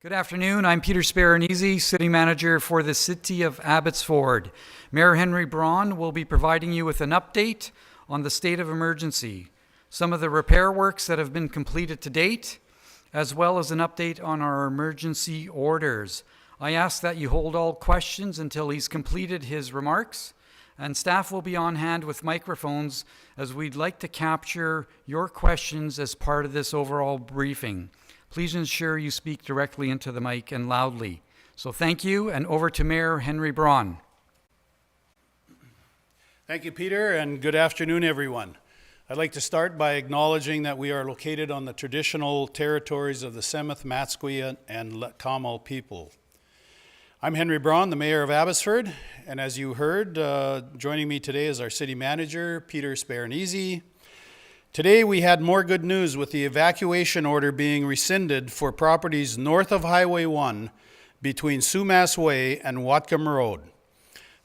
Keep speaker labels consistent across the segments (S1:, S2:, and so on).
S1: Good afternoon. I'm Peter Sparanese, City Manager for the City of Abbotsford. Mayor Henry Braun will be providing you with an update on the state of emergency, some of the repair works that have been completed to date, as well as an update on our emergency orders. I ask that you hold all questions until he's completed his remarks, and staff will be on hand with microphones as we'd like to capture your questions as part of this overall briefing. Please ensure you speak directly into the mic and loudly. So thank you, and over to Mayor Henry Braun.
S2: Thank you, Peter, and good afternoon, everyone. I'd like to start by acknowledging that we are located on the traditional territories of the Tsemeth, Matsqui, and Letkamal people. I'm Henry Braun, the Mayor of Abbotsford, and as you heard, joining me today is our City Manager, Peter Sparanese. Today we had more good news with the evacuation order being rescinded for properties north of Highway 1 between Sumas Way and Whatcom Road.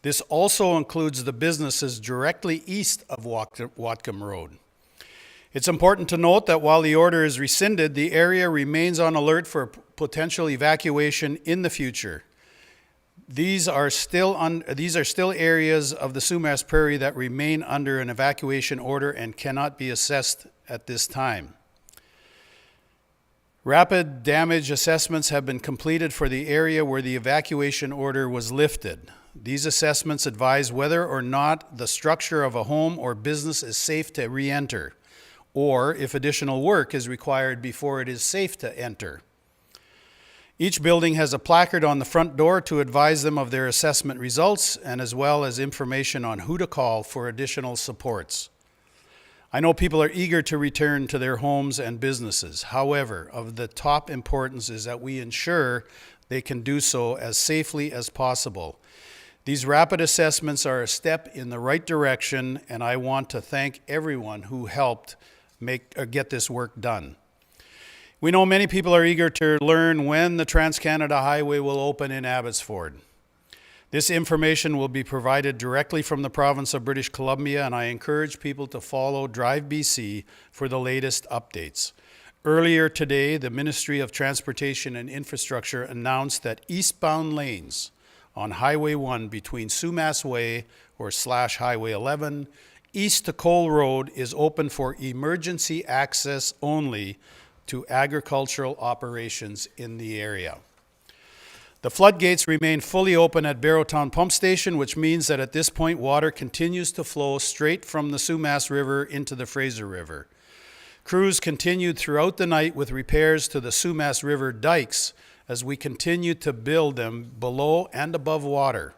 S2: This also includes the businesses directly east of Whatcom Road. It's important to note that while the order is rescinded, the area remains on alert for potential evacuation in the future. These are still areas of the Sumas Prairie that remain under an evacuation order and cannot be assessed at this time. Rapid damage assessments have been completed for the area where the evacuation order was lifted. These assessments advise whether or not the structure of a home or business is safe to re-enter, or if additional work is required before it is safe to enter. Each building has a placard on the front door to advise them of their assessment results, and as well as information on who to call for additional supports. I know people are eager to return to their homes and businesses. However, of the top importance is that we ensure they can do so as safely as possible. These rapid assessments are a step in the right direction, and I want to thank everyone who helped get this work done. We know many people are eager to learn when the Trans-Canada Highway will open in Abbotsford. This information will be provided directly from the province of British Columbia, and I encourage people to follow Drive BC for the latest updates. Earlier today, the Ministry of Transportation and Infrastructure announced that eastbound lanes on Highway 1 between Sumas Way or /Highway 11 east to Cole Road is open for emergency access only to agricultural operations in the area. The floodgates remain fully open at Barrowtown Pump Station, which means that at this point water continues to flow straight from the Sumas River into the Fraser River. Crews continued throughout the night with repairs to the Sumas River dikes as we continue to build them below and above water.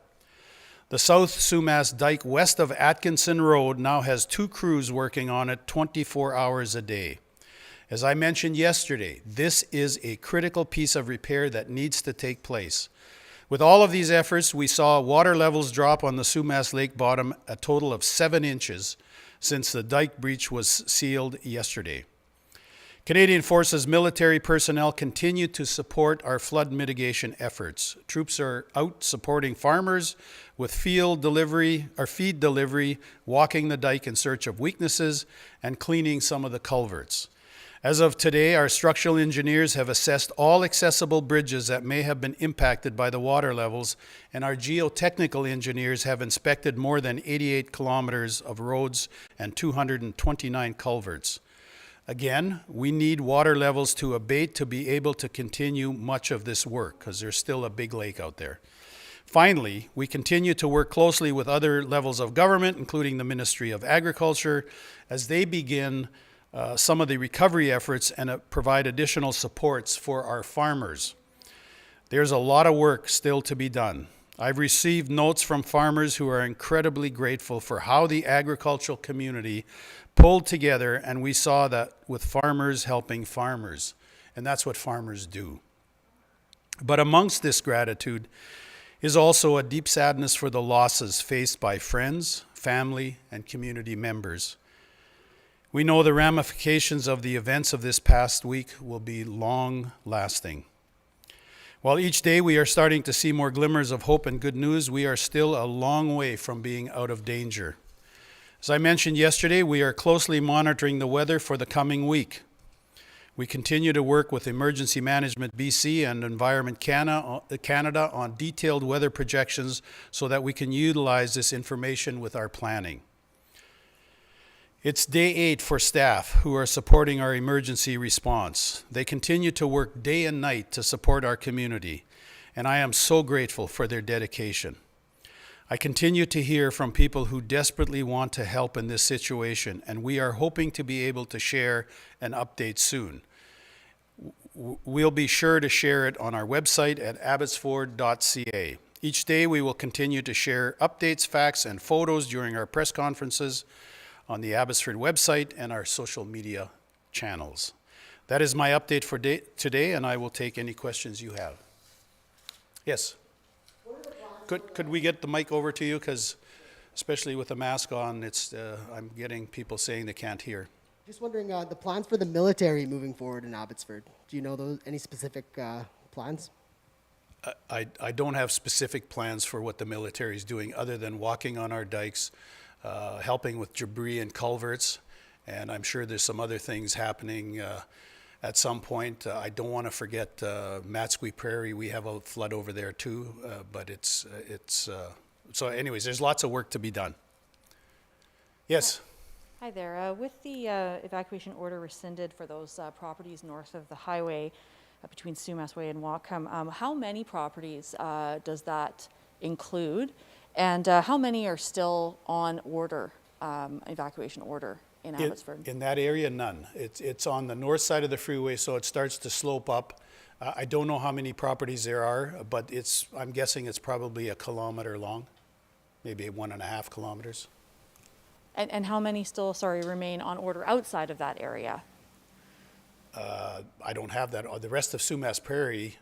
S2: The South Sumas dike west of Atkinson Road now has 2 crews working on it 24 hours a day. As I mentioned yesterday, this is a critical piece of repair that needs to take place. With all of these efforts, we saw water levels drop on the Sumas Lake bottom a total of 7 inches since the dike breach was sealed yesterday. Canadian Forces military personnel continue to support our flood mitigation efforts. Troops are out supporting farmers with feed delivery, walking the dike in search of weaknesses, and cleaning some of the culverts. As of today, our structural engineers have assessed all accessible bridges that may have been impacted by the water levels, and our geotechnical engineers have inspected more than 88 kilometers of roads and 229 culverts. Again, we need water levels to abate to be able to continue much of this work, because there's still a big lake out there. Finally, we continue to work closely with other levels of government, including the Ministry of Agriculture, as they begin some of the recovery efforts and provide additional supports for our farmers. There's a lot of work still to be done. I've received notes from farmers who are incredibly grateful for how the agricultural community pulled together, and we saw that with farmers helping farmers, and that's what farmers do. But amongst this gratitude is also a deep sadness for the losses faced by friends, family, and community members. We know the ramifications of the events of this past week will be long-lasting. While each day we are starting to see more glimmers of hope and good news, we are still a long way from being out of danger. As I mentioned yesterday, we are closely monitoring the weather for the coming week. We continue to work with Emergency Management BC and Environment Canada on detailed weather projections so that we can utilize this information with our planning. It's day 8 for staff who are supporting our emergency response. They continue to work day and night to support our community, and I am so grateful for their dedication. I continue to hear from people who desperately want to help in this situation, and we are hoping to be able to share an update soon. We'll be sure to share it on our website at abbotsford.ca. Each day we will continue to share updates, facts, and photos during our press conferences on the Abbotsford website and our social media channels. That is my update for today, and I will take any questions you have. Yes? Could we get the mic over to you? Because especially with the mask on, I'm getting people saying they can't hear.
S3: Just wondering, the plans for the military moving forward in Abbotsford. Do you know any specific plans?
S2: I don't have specific plans for what the military is doing other than walking on our dikes, helping with debris and culverts, and I'm sure there's some other things happening at some point. I don't want to forget Matsqui Prairie. We have a flood over there too, but so anyways, there's lots of work to be done. Yes?
S4: Hi there. With the evacuation order rescinded for those properties north of the highway between Sumas Way and Whatcom, how many properties does that include? And how many are still on order, evacuation order in Abbotsford?
S2: In that area, none. It's on the north side of the freeway, so it starts to slope up. I don't know how many properties there are, but I'm guessing it's probably 1 kilometer long, maybe 1.5 kilometers.
S4: And how many still, remain on order outside of that area?
S2: I don't have that. The rest of Sumas Prairie,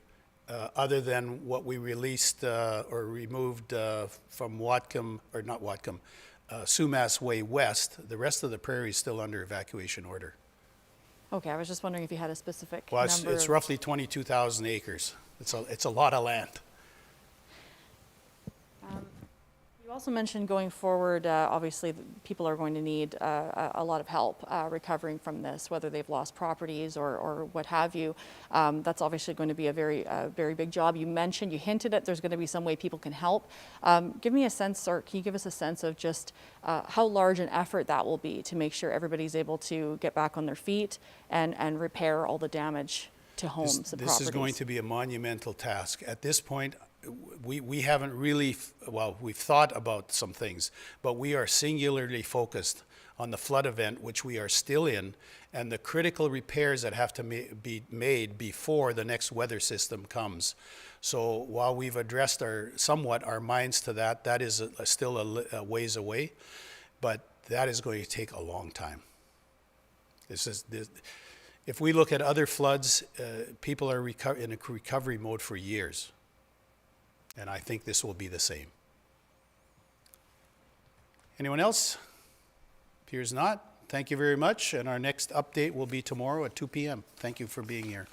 S2: other than what we released or removed from Whatcom, or not Whatcom, Sumas Way West, the rest of the prairie is still under evacuation order.
S4: Okay, I was just wondering if you had a specific
S2: Well,
S4: number.
S2: it's roughly 22,000 acres. It's a lot of land.
S4: You also mentioned going forward, obviously, people are going to need a lot of help recovering from this, whether they've lost properties or what have you. That's obviously going to be a very big job. You hinted at there's going to be some way people can help. Give me a sense, or can you give us a sense of just how large an effort that will be to make sure everybody's able to get back on their feet and repair all the damage to homes and properties?
S2: This is going to be a monumental task. At this point, we haven't really, we've thought about some things, but we are singularly focused on the flood event, which we are still in, and the critical repairs that have to be made before the next weather system comes. So while we've addressed somewhat our minds to that is still a ways away, but that is going to take a long time. If we look at other floods, people are in a recovery mode for years. And I think this will be the same. Anyone else? Appears not. Thank you very much. And our next update will be tomorrow at 2 p.m. Thank you for being here.